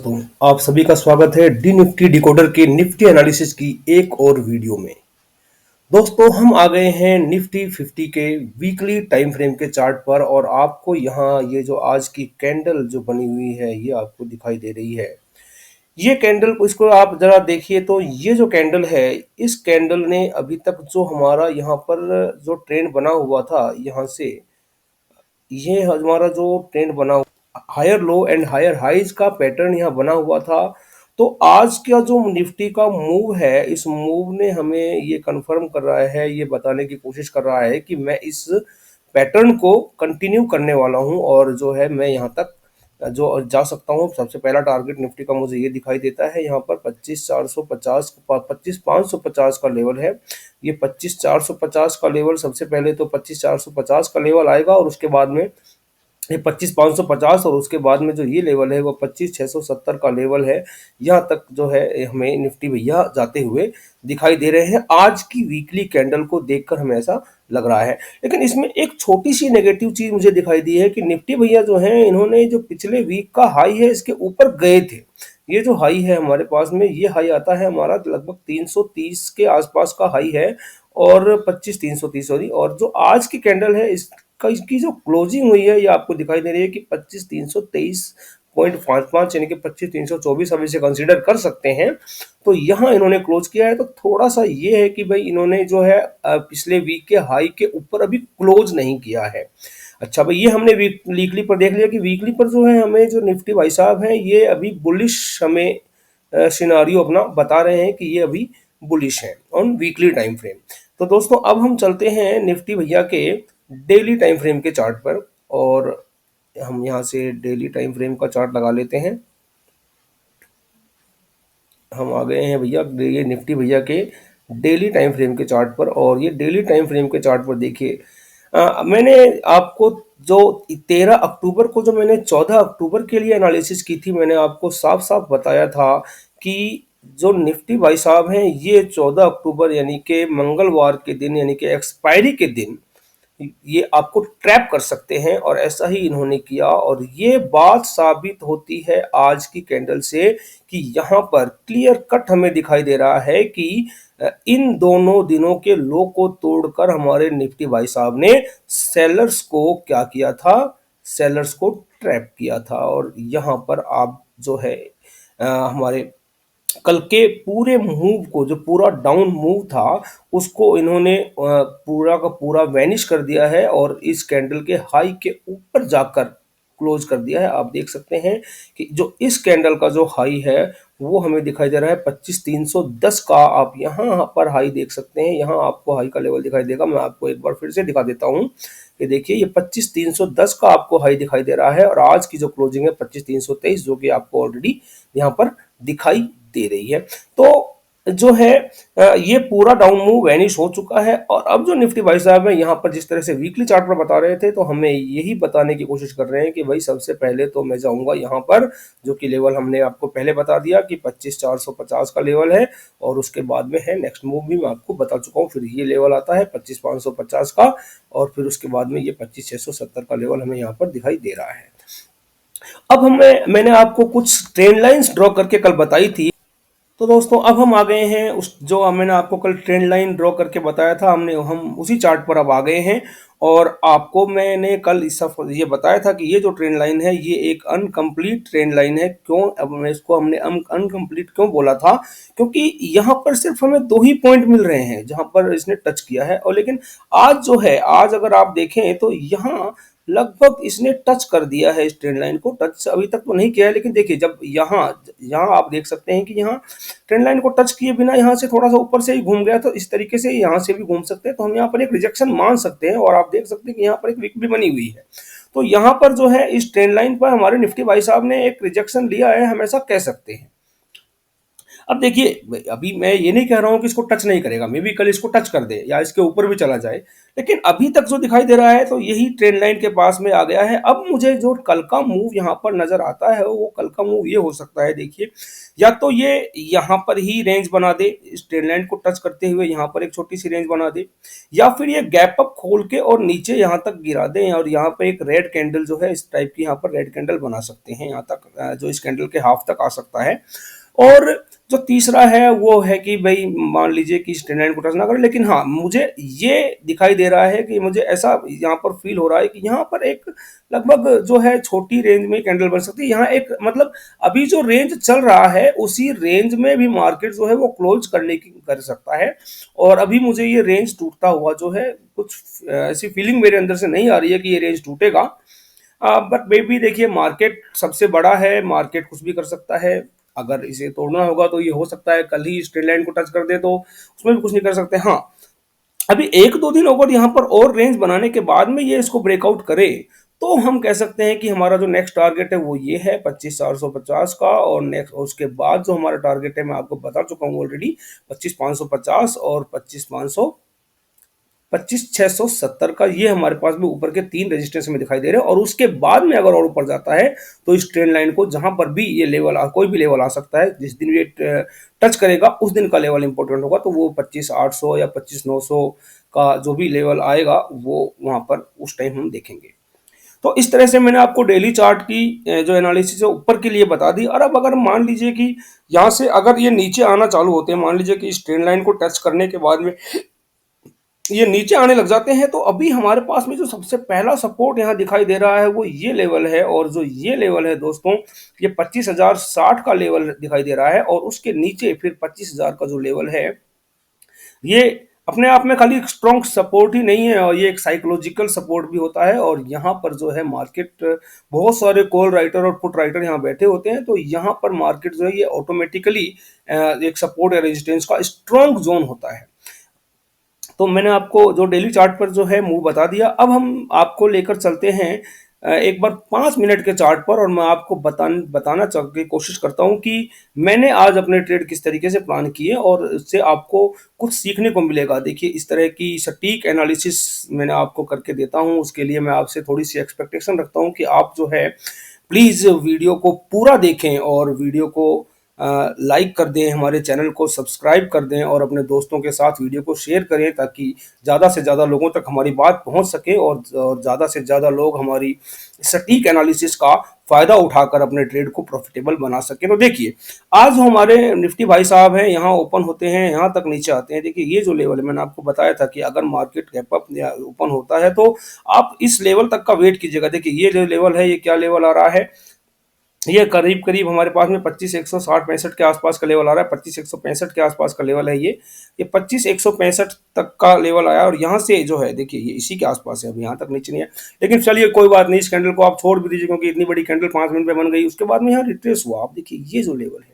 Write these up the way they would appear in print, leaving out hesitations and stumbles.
तो आप सभी का स्वागत है डी निफ्टी डिकोडर के निफ्टी एनालिसिस की एक और वीडियो में। दोस्तों हम आ गए हैं निफ्टी 50 के वीकली टाइम फ्रेम के चार्ट पर और आपको यहाँ ये जो आज की कैंडल जो बनी हुई है ये आपको दिखाई दे रही है। ये कैंडल को इसको आप जरा देखिए तो ये जो कैंडल है इस कैंडल ने अभी तक जो हमारा यहाँ पर जो ट्रेंड बना हुआ था यहाँ से ये हमारा जो ट्रेंड बना higher low and higher highs का पैटर्न यहाँ बना हुआ था। तो आज का जो निफ्टी का मूव है इस मूव ने हमें ये कंफर्म कर रहा है, ये बताने की कोशिश कर रहा है कि मैं इस पैटर्न को कंटिन्यू करने वाला हूँ और जो है मैं यहाँ तक जो जा सकता हूँ। सबसे पहला टारगेट निफ्टी का मुझे ये दिखाई देता है यहाँ पर 25,450 25,550 का लेवल है। ये 25,450 का लेवल सबसे पहले तो 25,450 का लेवल आएगा और उसके बाद में ये 25,550 और उसके बाद में जो ये लेवल है वो 25,670 का लेवल है। यहाँ तक जो है हमें निफ्टी भैया जाते हुए दिखाई दे रहे हैं। आज की वीकली कैंडल को देखकर हमें ऐसा लग रहा है, लेकिन इसमें एक छोटी सी नेगेटिव चीज मुझे दिखाई दी है कि निफ्टी भैया जो है इन्होंने जो पिछले वीक का हाई है इसके ऊपर गए थे। ये जो हाई है हमारे पास में ये हाई आता है हमारा लगभग 330 के आसपास का हाई है और 25,330 सॉरी, और जो आज की कैंडल है इसकी जो क्लोजिंग हुई है ये आपको दिखाई दे रही है कि 25,323.55 यानी कि 25,324 हम इसे कंसीडर कर सकते हैं। तो यहाँ इन्होंने क्लोज किया है तो थोड़ा सा ये है कि भाई इन्होंने जो है पिछले वीक के हाई के ऊपर अभी क्लोज नहीं किया है। अच्छा भाई, ये हमने वीकली पर देख लिया कि वीकली पर जो है हमें जो निफ्टी भाई साहब हैं ये अभी बुलिश हमें सिनारियो अपना बता रहे हैं कि ये अभी बुलिश है ऑन वीकली टाइम फ्रेम। तो दोस्तों अब हम चलते हैं निफ्टी भैया के डेली टाइम फ्रेम के चार्ट पर और हम यहाँ से डेली टाइम फ्रेम का चार्ट लगा लेते हैं। हम आ गए हैं भैया ये निफ्टी भैया के डेली टाइम फ्रेम के चार्ट पर और ये डेली टाइम फ्रेम के चार्ट पर देखिए मैंने आपको जो 13 अक्टूबर को जो मैंने 14 अक्टूबर के लिए एनालिसिस की थी मैंने आपको साफ साफ बताया था कि जो निफ्टी भाई साहब हैं ये 14 अक्टूबर यानी कि मंगलवार के दिन यानी कि एक्सपायरी के दिन ये आपको ट्रैप कर सकते हैं और ऐसा ही इन्होंने किया और ये बात साबित होती है आज की कैंडल से कि यहाँ पर क्लियर कट हमें दिखाई दे रहा है कि इन दोनों दिनों के लो को तोड़कर हमारे निफ्टी भाई साहब ने सेलर्स को क्या किया था, सेलर्स को ट्रैप किया था। और यहाँ पर आप जो है हमारे कल के पूरे मूव को जो पूरा डाउन मूव था उसको इन्होंने पूरा का पूरा वैनिश कर दिया है और इस कैंडल के हाई के ऊपर जाकर क्लोज कर दिया है। आप देख सकते हैं कि जो इस कैंडल का जो हाई है वो हमें दिखाई दे रहा है 25,310 का। आप यहाँ पर हाई देख सकते हैं, यहाँ आपको हाई का लेवल दिखाई देगा। मैं आपको एक बार फिर से दिखा देता हूँ कि देखिए ये 25,310 का आपको हाई दिखाई दे रहा है और आज की जो क्लोजिंग है 25,323 जो कि आपको ऑलरेडी यहाँ पर दिखाई दे रही है। तो जो है ये पूरा डाउन मूव वैनिश हो चुका है और अब जो निफ्टी भाई साहब है यहाँ पर जिस तरह से वीकली चार्ट पर बता रहे थे तो हमें यही बताने की कोशिश कर रहे हैं कि भाई सबसे पहले तो मैं जाऊंगा यहाँ पर जो कि लेवल हमने आपको पहले बता दिया कि 25,450 का लेवल है और उसके बाद में है नेक्स्ट मूव भी मैं आपको बता चुका हूँ। फिर ये लेवल आता है 25,550 का और फिर उसके बाद में ये 25,670 का लेवल हमें यहाँ पर दिखाई दे रहा है। अब मैंने आपको कुछ ट्रेंड लाइंस ड्रॉ करके कल बताई थी। तो दोस्तों अब हम आ गए हैं उस जो मैंने आपको कल ट्रेंड लाइन ड्रॉ करके बताया था हम उसी चार्ट पर अब आ गए हैं और आपको मैंने कल ये बताया था कि ये जो ट्रेंड लाइन है ये एक अनकंप्लीट ट्रेंड लाइन है। क्यों अब मैं इसको हमने अनकंप्लीट क्यों बोला था, क्योंकि यहाँ पर सिर्फ हमें दो ही पॉइंट मिल रहे हैं जहां पर इसने टच किया है और लेकिन आज जो है आज अगर आप देखें तो यहाँ लगभग इसने टच कर दिया है। इस ट्रेंड लाइन को टच अभी तक तो नहीं किया है, लेकिन देखिए जब यहाँ यहाँ आप देख सकते हैं कि यहाँ ट्रेंड लाइन को टच किए बिना यहाँ से थोड़ा सा ऊपर से ही घूम गया तो इस तरीके से यहाँ से भी घूम सकते हैं। तो हम यहाँ पर एक रिजेक्शन मान सकते हैं और आप देख सकते हैं कि यहाँ पर एक विक भी बनी हुई है। तो यहाँ पर जो है इस ट्रेंड लाइन पर हमारे निफ्टी भाई साहब ने एक रिजेक्शन लिया है, हम ऐसा कह सकते हैं। अब देखिए, अभी मैं ये नहीं कह रहा हूँ कि इसको टच नहीं करेगा, मे बी कल इसको टच कर दे या इसके ऊपर भी चला जाए, लेकिन अभी तक जो दिखाई दे रहा है तो यही ट्रेंड लाइन के पास में आ गया है। अब मुझे जो कल का मूव यहाँ पर नज़र आता है, वो कल का मूव ये हो सकता है, देखिए, या तो ये यहाँ पर ही रेंज बना दे, इस ट्रेंड लाइन को टच करते हुए यहाँ पर एक छोटी सी रेंज बना दे, या फिर ये गैप अप खोल के और नीचे यहाँ तक गिरा दें और यहाँ पे एक रेड कैंडल जो है, इस टाइप की यहाँ पर रेड कैंडल बना सकते हैं, यहाँ तक जो इस कैंडल के हाफ तक आ सकता है। और जो तीसरा है वो है कि भाई मान लीजिए कि इस ट्रेंड लाइन को टच ना करें, लेकिन हाँ, मुझे ये दिखाई दे रहा है कि मुझे ऐसा यहाँ पर फील हो रहा है कि यहाँ पर एक लगभग जो है छोटी रेंज में कैंडल बन सकती है। यहाँ एक मतलब अभी जो रेंज चल रहा है उसी रेंज में भी मार्केट जो है वो क्लोज करने की कर सकता है। और अभी मुझे ये रेंज टूटता हुआ जो है, कुछ ऐसी फीलिंग मेरे अंदर से नहीं आ रही है कि ये रेंज टूटेगा। बट मे बी देखिए, मार्केट सबसे बड़ा है, मार्केट कुछ भी कर सकता है। अगर इसे तोड़ना होगा तो ये हो सकता है कल ही इस ट्रेंड लाइन को टच कर दे, तो उसमें भी कुछ नहीं कर सकते। हाँ, अभी एक दो दिन अगर यहाँ पर और रेंज बनाने के बाद में ये इसको ब्रेकआउट करे, तो हम कह सकते हैं कि हमारा जो नेक्स्ट टारगेट है वो ये है 25,450 का। और नेक्स्ट उसके बाद जो हमारा टारगेट है, मैं आपको बता चुका हूँ ऑलरेडी, 25,550 और 25,670 का, ये हमारे पास में ऊपर के तीन रेजिस्टेंस में दिखाई दे रहे हैं। और उसके बाद में अगर और ऊपर जाता है तो इस ट्रेंड लाइन को जहां पर भी ये लेवल कोई भी लेवल आ सकता है, जिस दिन ये टच करेगा उस दिन का लेवल इंपॉर्टेंट होगा, तो वो 25,800 या 25,900 का जो भी लेवल आएगा वो वहां पर उस टाइम हम देखेंगे। तो इस तरह से मैंने आपको डेली चार्ट की जो एनालिसिस है ऊपर के लिए बता दी। और अब अगर मान लीजिए कि यहाँ से अगर ये नीचे आना चालू होते हैं, मान लीजिए कि इस ट्रेंड लाइन को टच करने के बाद में ये नीचे आने लग जाते हैं, तो अभी हमारे पास में जो सबसे पहला सपोर्ट यहाँ दिखाई दे रहा है वो ये लेवल है। और जो ये लेवल है दोस्तों, ये 25,060 का लेवल दिखाई दे रहा है। और उसके नीचे फिर 25,000 का जो लेवल है, ये अपने आप में खाली एक स्ट्रॉन्ग सपोर्ट ही नहीं है, और ये एक साइकोलॉजिकल सपोर्ट भी होता है। और यहाँ पर जो है मार्केट, बहुत सारे कॉल राइटर और पुट राइटर यहाँ बैठे होते हैं, तो यहाँ पर मार्केट जो है ये ऑटोमेटिकली एक सपोर्ट या रेजिस्टेंस का स्ट्रॉन्ग जोन होता है। तो मैंने आपको जो डेली चार्ट पर जो है मूव बता दिया। अब हम आपको लेकर चलते हैं एक बार 5 मिनट के चार्ट पर, और मैं आपको बताना चाह की कोशिश करता हूं कि मैंने आज अपने ट्रेड किस तरीके से प्लान किए और इससे आपको कुछ सीखने को मिलेगा। देखिए, इस तरह की सटीक एनालिसिस मैंने आपको करके देता हूं, उसके लिए मैं आपसे थोड़ी सी एक्सपेक्टेशन रखता हूं कि आप जो है प्लीज़ वीडियो को पूरा देखें और वीडियो को लाइक कर दें, हमारे चैनल को सब्सक्राइब कर दें और अपने दोस्तों के साथ वीडियो को शेयर करें, ताकि ज़्यादा से ज़्यादा लोगों तक हमारी बात पहुंच सके और ज़्यादा से ज़्यादा लोग हमारी सटीक एनालिसिस का फ़ायदा उठाकर अपने ट्रेड को प्रॉफिटेबल बना सकें। तो देखिए, आज जो हमारे निफ्टी भाई साहब हैं, यहाँ ओपन होते हैं, यहाँ तक नीचे आते हैं। देखिए, ये जो लेवल है, मैंने आपको बताया था कि अगर मार्केट गैप अप या ओपन होता है तो आप इस लेवल तक का वेट कीजिएगा। देखिए, ये जो लेवल है, ये क्या लेवल आ रहा है, ये करीब करीब हमारे पास में 25,160-65 के आसपास का लेवल आ रहा है। 25,165 के आसपास का लेवल है ये 25,165 तक का लेवल आया। और यहाँ से जो है, देखिए, ये इसी के आसपास है, अभी यहाँ तक नीचे नहीं है, लेकिन चलिए कोई बात नहीं, इस कैंडल को आप छोड़ भी दीजिए, क्योंकि इतनी बड़ी कैंडल 5 मिनट में बन गई। उसके बाद में यहाँ रिट्रेस हुआ। आप देखिए, ये जो लेवल है,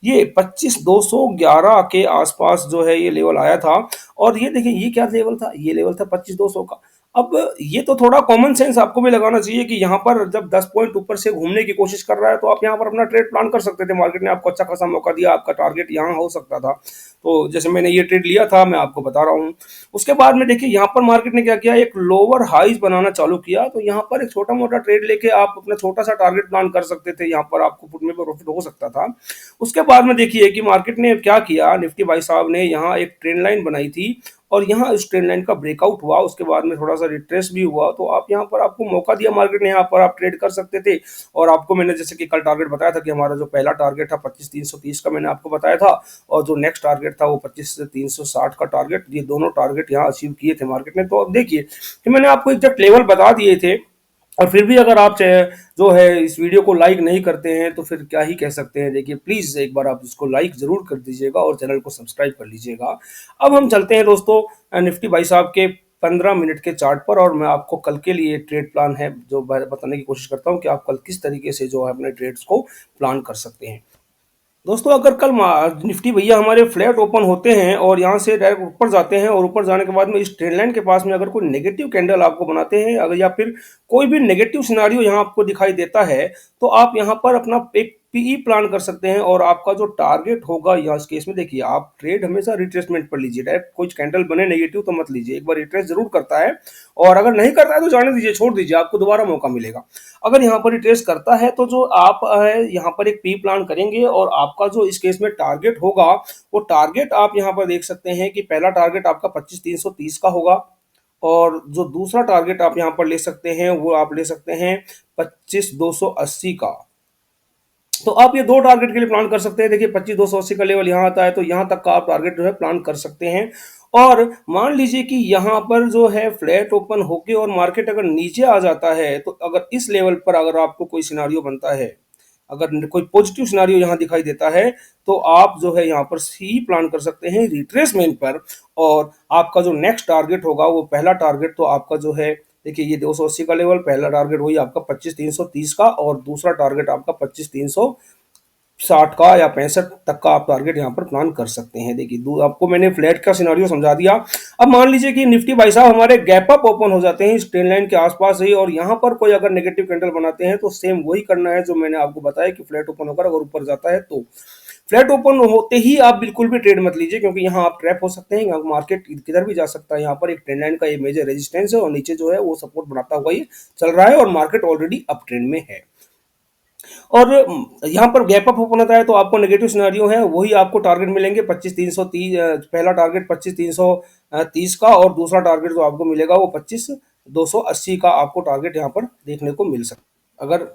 ये 25,211 के आसपास जो है ये लेवल आया था। और ये देखिए, ये क्या लेवल था, ये लेवल था 25,200 का। अब ये तो थोड़ा कॉमन सेंस आपको भी लगाना चाहिए कि यहाँ पर जब 10 पॉइंट ऊपर से घूमने की कोशिश कर रहा है, तो आप यहाँ पर अपना ट्रेड प्लान कर सकते थे। मार्केट ने आपको अच्छा खासा मौका दिया, आपका टारगेट यहाँ हो सकता था। तो जैसे मैंने ये ट्रेड लिया था, मैं आपको बता रहा हूँ। उसके बाद में देखिए, यहाँ पर मार्केट ने क्या किया, एक लोअर हाइज बनाना चालू किया। तो यहाँ पर एक छोटा मोटा ट्रेड लेके आप अपना छोटा सा टारगेट प्लान कर सकते थे, यहाँ पर आपको पुट में प्रॉफिट हो सकता था। उसके बाद में देखिए कि मार्केट ने क्या किया, निफ्टी भाई साहब ने यहाँ एक ट्रेंड लाइन बनाई थी, और यहाँ इस ट्रेंड लाइन का ब्रेकआउट हुआ। उसके बाद में थोड़ा सा रिट्रेस भी हुआ, तो आप यहाँ पर, आपको मौका दिया मार्केट ने, यहाँ पर आप ट्रेड कर सकते थे। और आपको मैंने जैसे कि कल टारगेट बताया था कि हमारा जो पहला टारगेट था 25,330 का, मैंने आपको बताया था, और जो नेक्स्ट टारगेट था वो 25,360 का टारगेट, ये दोनों टारगेट यहाँ अचीव किए थे मार्केट ने। तो अब देखिए कि मैंने आपको एग्जैक्ट लेवल बता दिए थे, और फिर भी अगर आप जो है इस वीडियो को लाइक नहीं करते हैं तो फिर क्या ही कह सकते हैं। देखिए, प्लीज़ एक बार आप इसको लाइक ज़रूर कर दीजिएगा और चैनल को सब्सक्राइब कर लीजिएगा। अब हम चलते हैं दोस्तों निफ्टी भाई साहब के 15 मिनट के चार्ट पर, और मैं आपको कल के लिए ट्रेड प्लान है जो बताने की कोशिश करता हूँ कि आप कल किस तरीके से जो है अपने ट्रेड्स को प्लान कर सकते हैं। दोस्तों, अगर कल निफ्टी भैया हमारे फ्लैट ओपन होते हैं और यहाँ से डायरेक्ट ऊपर जाते हैं, और ऊपर जाने के बाद में इस ट्रेंड लाइन के पास में अगर कोई नेगेटिव कैंडल आपको बनाते हैं, अगर या फिर कोई भी नेगेटिव सिनारियो यहाँ आपको दिखाई देता है, तो आप यहाँ पर अपना एक पीई प्लान कर सकते हैं और आपका जो टारगेट होगा या इस केस में देखिए आप ट्रेड हमेशा रिट्रेसमेंट पर लीजिए, डायरेक्ट कुछ कैंडल बने नेगेटिव तो मत लीजिए, एक बार रिट्रेस जरूर करता है और अगर नहीं करता है तो जाने दीजिए, छोड़ दीजिए, आपको दोबारा मौका मिलेगा। अगर यहाँ पर रिट्रेस करता है तो जो आप यहाँ पर एक पी प्लान करेंगे और आपका जो इस केस में टारगेट होगा, वो टारगेट आप यहाँ पर देख सकते हैं कि पहला टारगेट आपका 25,330 का होगा और जो दूसरा टारगेट आप यहाँ पर ले सकते हैं वो आप ले सकते हैं 25,280 का। तो आप ये दो टारगेट के लिए प्लान कर सकते हैं। देखिए 25,280 का लेवल यहाँ आता है तो यहाँ तक का आप टारगेट जो है प्लान कर सकते हैं। और मान लीजिए कि यहाँ पर जो है फ्लैट ओपन होके और मार्केट अगर नीचे आ जाता है तो अगर इस लेवल पर अगर आपको कोई सिनारियो बनता है, अगर कोई पॉजिटिव सिनारियो यहाँ दिखाई देता है तो आप जो है यहाँ पर सी प्लान कर सकते हैं रिट्रेसमेंट पर। और आपका जो नेक्स्ट टारगेट होगा वो पहला टारगेट तो आपका जो है, देखिए ये 280 का लेवल, पहला टारगेट वही आपका 25,330 का और दूसरा टारगेट आपका 25,360 का या 65 तक का आप टारगेट यहाँ पर प्लान कर सकते हैं। देखिए आपको मैंने फ्लैट का सिनारियो समझा दिया। अब मान लीजिए कि निफ्टी भाई साहब हमारे गैप अप ओपन हो जाते हैं इस ट्रेंड लाइन के आसपास ही और यहाँ पर कोई अगर नेगेटिव कैंडल बनाते हैं तो सेम वही करना है जो मैंने आपको बताया कि फ्लैट ओपन होकर अगर ऊपर जाता है तो फ्लैट ओपन होते ही आप बिल्कुल भी ट्रेड मत लीजिए, क्योंकि यहाँ आप ट्रैप हो सकते हैं, मार्केट किधर भी जा सकता है। यहाँ पर एक ट्रेंड लाइन का ये मेजर रेजिस्टेंस है और नीचे जो है वो सपोर्ट बनाता हुआ ये चल रहा है और मार्केट ऑलरेडी अप ट्रेंड में है। और यहाँ पर गैप अप ओपन होता है तो आपको नेगेटिव सिनेरियो है वही आपको टारगेट मिलेंगे 25,330, पहला टारगेट 25,330 का और दूसरा टारगेट जो आपको मिलेगा वो 25,280 का आपको टारगेट यहाँ पर देखने को मिल सकता है। अगर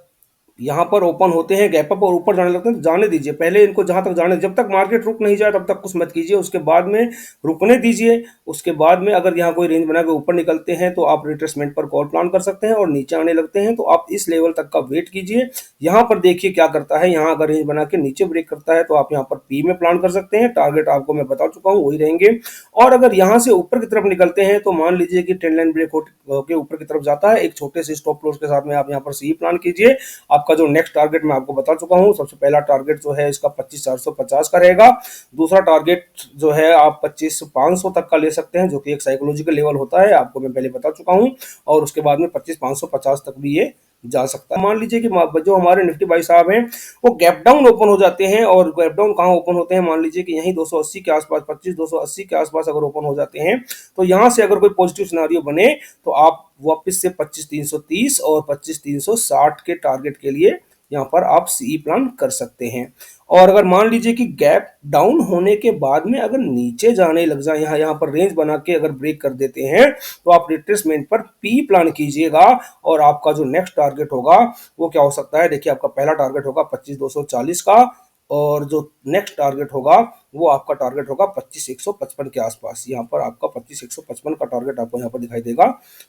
यहाँ पर ओपन होते हैं गैप अप और ऊपर जाने लगते हैं तो जाने दीजिए, पहले इनको जहां तक जाने, जब तक मार्केट रुक नहीं जाए तब तक कुछ मत कीजिए, उसके बाद में रुकने दीजिए। उसके बाद में अगर यहाँ कोई रेंज बना के ऊपर निकलते हैं तो आप रिट्रेसमेंट पर कॉल प्लान कर सकते हैं और नीचे आने लगते हैं तो आप इस लेवल तक का वेट कीजिए। यहाँ पर देखिए क्या करता है, यहाँ अगर रेंज बना के नीचे ब्रेक करता है तो आप यहाँ पर पी में प्लान कर सकते हैं, टारगेट आपको मैं बता चुका हूँ वही रहेंगे। और अगर यहाँ से ऊपर की तरफ निकलते हैं तो मान लीजिए कि ट्रेंड लाइन ब्रेक होकर ऊपर की तरफ जाता है, एक छोटे से स्टॉप लॉस के साथ में आप यहाँ पर सी प्लान कीजिए। आपका जो नेक्स्ट टारगेट मैं आपको बता चुका हूं, सबसे पहला टारगेट जो है इसका 25,450 का रहेगा, दूसरा टारगेट जो है आप 25,500 तक का ले सकते हैं जो कि एक साइकोलॉजिकल लेवल होता है, आपको मैं पहले बता चुका हूं। और उसके बाद में 25,550 तक भी ये जा सकता है। मान लीजिए कि जो हमारे निफ्टी भाई साहब हैं वो गैप डाउन ओपन हो जाते हैं और गैप डाउन कहाँ ओपन होते हैं, मान लीजिए कि यहीं 280 के आसपास, 25,280 के आसपास अगर ओपन हो जाते हैं तो यहाँ से अगर कोई पॉजिटिव सिनारियो बने तो आप वापस से 25,330 और 25,360 के टारगेट के लिए यहाँ पर आप सी प्लान कर सकते हैं। और अगर मान लीजिए कि गैप डाउन होने के बाद में अगर नीचे जाने लग जाए, यहाँ पर रेंज बना के अगर ब्रेक कर देते हैं तो आप रिट्रेसमेंट पर पी प्लान कीजिएगा और आपका जो नेक्स्ट टारगेट होगा वो क्या हो सकता है। देखिए आपका पहला टारगेट होगा 25,240 का और जो नेक्स्ट टारगेट होगा वो आपका टारगेट होगा 25,155 के आसपास। यहाँ पर आपका 25,155 का टारगेट आपको यहाँ पर दिखाई देगा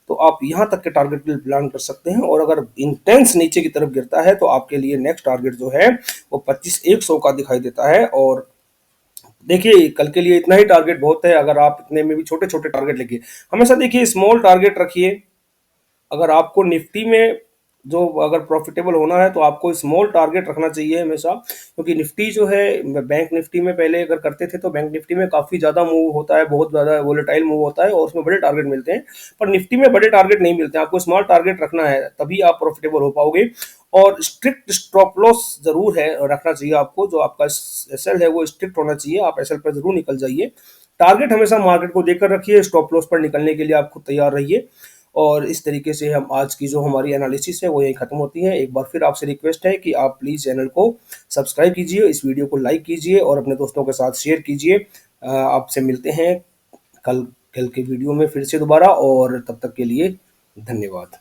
तो आप यहाँ तक के टारगेट के लिए प्लान कर सकते हैं। और अगर इंटेंस नीचे की तरफ गिरता है तो आपके लिए नेक्स्ट टारगेट जो है वो 25,100 का दिखाई देता है। और देखिए कल के लिए इतना ही टारगेट बहुत है, अगर आप इतने में भी छोटे छोटे टारगेट लेके हमेशा देखिए स्मॉल टारगेट रखिए। अगर आपको निफ्टी में जो अगर प्रॉफिटेबल होना है तो आपको स्मॉल टारगेट रखना चाहिए हमेशा, क्योंकि निफ्टी जो है, बैंक निफ्टी में पहले अगर करते थे तो बैंक निफ्टी में काफ़ी ज़्यादा मूव होता है, बहुत ज़्यादा वोलेटाइल मूव होता है और उसमें बड़े टारगेट मिलते हैं। पर निफ्टी में बड़े टारगेट नहीं मिलते हैं, आपको स्मॉल टारगेट रखना है तभी आप प्रॉफिटेबल हो पाओगे। और स्ट्रिक्ट स्टॉप लॉस जरूर है रखना चाहिए आपको, जो आपका एसएल है वो स्ट्रिक्ट होना चाहिए, आप एसएल पर जरूर निकल जाइए। टारगेट हमेशा मार्केट को देखकर रखिए, स्टॉप लॉस पर निकलने के लिए आप खुद तैयार रहिए। और इस तरीके से हम आज की जो हमारी एनालिसिस है वो यही खत्म होती है। एक बार फिर आपसे रिक्वेस्ट है कि आप प्लीज़ चैनल को सब्सक्राइब कीजिए, इस वीडियो को लाइक कीजिए और अपने दोस्तों के साथ शेयर कीजिए। आपसे मिलते हैं कल कल के वीडियो में फिर से दोबारा, और तब तक के लिए धन्यवाद।